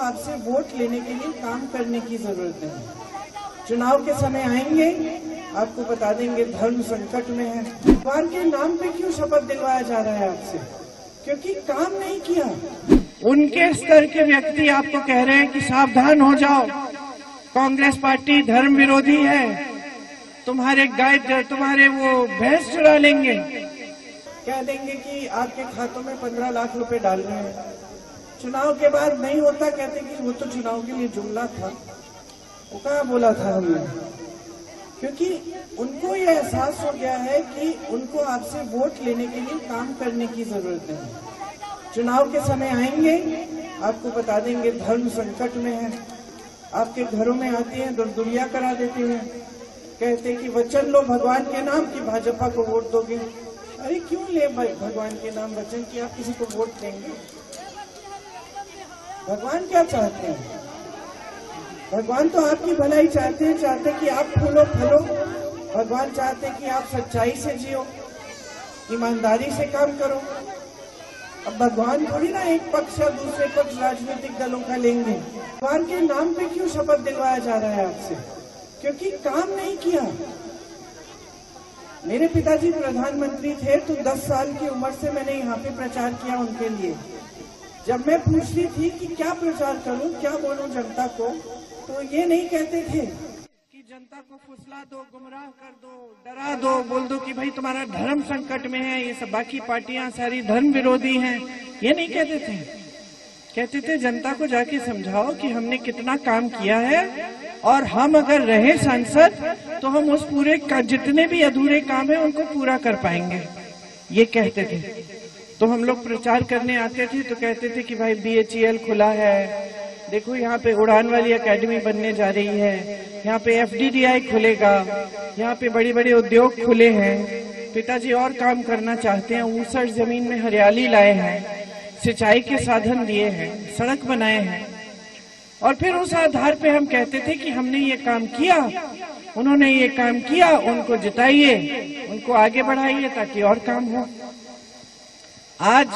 आपसे वोट लेने के लिए काम करने की जरूरत है। चुनाव के समय आएंगे, आपको बता देंगे धर्म संकट में है। भगवान के नाम पे क्यों शपथ दिलवाया जा रहा है आपसे? क्योंकि काम नहीं किया। उनके स्तर के व्यक्ति आपको कह रहे हैं कि सावधान हो जाओ, कांग्रेस पार्टी धर्म विरोधी है, तुम्हारे तुम्हारे वो भैंस चुरा लेंगे, कह देंगे कि आपके खातों में 15 लाख रुपए डाल रहे हैं। चुनाव के बाद नहीं होता, कहते कि वो तो चुनाव के लिए जुमला था, वो कहाँ बोला था हमने। क्योंकि उनको ये एहसास हो गया है कि उनको आपसे वोट लेने के लिए काम करने की जरूरत है। चुनाव के समय आएंगे, आपको बता देंगे धर्म संकट में है। आपके घरों में आती हैं, दुर्दुरिया करा देते हैं, कहते कि वचन लो भगवान के नाम कि भाजपा को वोट दोगे। अरे क्यों ले भगवान के नाम वचन कि आप किसी को वोट देंगे? भगवान क्या चाहते हैं? भगवान तो आपकी भलाई चाहते हैं कि आप फूलो फलो। भगवान चाहते हैं कि आप सच्चाई से जियो, ईमानदारी से काम करो। अब भगवान थोड़ी ना एक पक्ष या दूसरे पक्ष राजनीतिक दलों का लेंगे। भगवान के नाम पे क्यों शपथ दिलवाया जा रहा है आपसे? क्योंकि काम नहीं किया। मेरे पिताजी प्रधानमंत्री थे तो 10 साल की उम्र से मैंने यहाँ पे प्रचार किया उनके लिए। जब मैं पूछती थी कि क्या प्रचार करूं, क्या बोलूं जनता को, तो ये नहीं कहते थे कि जनता को फुसला दो, गुमराह कर दो, डरा दो, बोल दो कि भाई तुम्हारा धर्म संकट में है, ये सब बाकी पार्टियां सारी धर्म विरोधी हैं। ये नहीं कहते थे। कहते थे जनता को जाके समझाओ कि हमने कितना काम किया है और हम अगर रहे सांसद तो हम उस पूरे जितने भी अधूरे काम है उनको पूरा कर पाएंगे, ये कहते थे। तो हम लोग प्रचार करने आते थे तो कहते थे कि भाई BHEL खुला है, देखो यहाँ पे उड़ान वाली एकेडमी बनने जा रही है, यहाँ पे FDDI खुलेगा, यहाँ पे बड़े बड़े उद्योग खुले हैं। पिताजी और काम करना चाहते हैं, ऊसर जमीन में हरियाली लाए हैं, सिंचाई के साधन दिए हैं, सड़क बनाए हैं। और फिर उस आधार पे हम कहते थे कि हमने ये काम किया, उन्होंने ये काम किया, उनको जिताइए, उनको आगे बढ़ाइए ताकि और काम हो। आज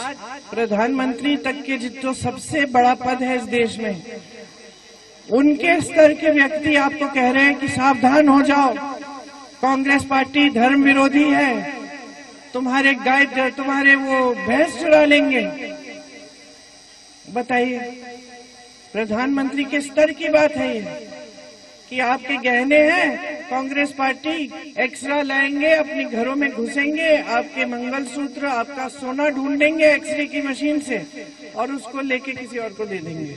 प्रधानमंत्री तक के जो सबसे बड़ा पद है इस देश में, उनके स्तर के व्यक्ति आपको कह रहे हैं कि सावधान हो जाओ, कांग्रेस पार्टी धर्म विरोधी है, तुम्हारे वो भैंस चुरा लेंगे। बताइए, प्रधानमंत्री के स्तर की बात है ये कि आपके गहने हैं, कांग्रेस पार्टी एक्सरा लाएंगे, अपने घरों में घुसेंगे, आपके मंगलसूत्र, आपका सोना ढूंढेंगे एक्सरे की मशीन से और उसको लेके किसी और को दे देंगे।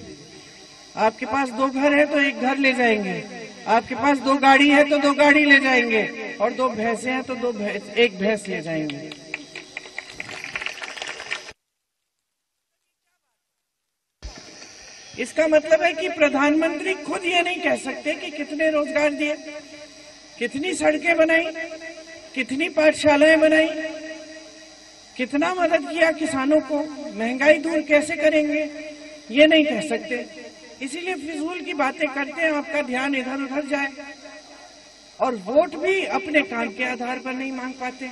आपके पास 2 घर है तो 1 घर ले जाएंगे, आपके पास 2 गाड़ी है तो 2 गाड़ी ले जाएंगे, और 2 भैंसे हैं तो 1 भैंस ले जाएंगे। इसका मतलब है कि प्रधानमंत्री खुद ये नहीं कह सकते कि कितने रोजगार दिए, कितनी सड़कें बनाई, कितनी पाठशालाएं बनाई, कितना मदद किया किसानों को, महंगाई दूर कैसे करेंगे, ये नहीं कह सकते। इसीलिए फिजूल की बातें करते हैं, आपका ध्यान इधर उधर जाए, और वोट भी अपने काम के आधार पर नहीं मांग पाते।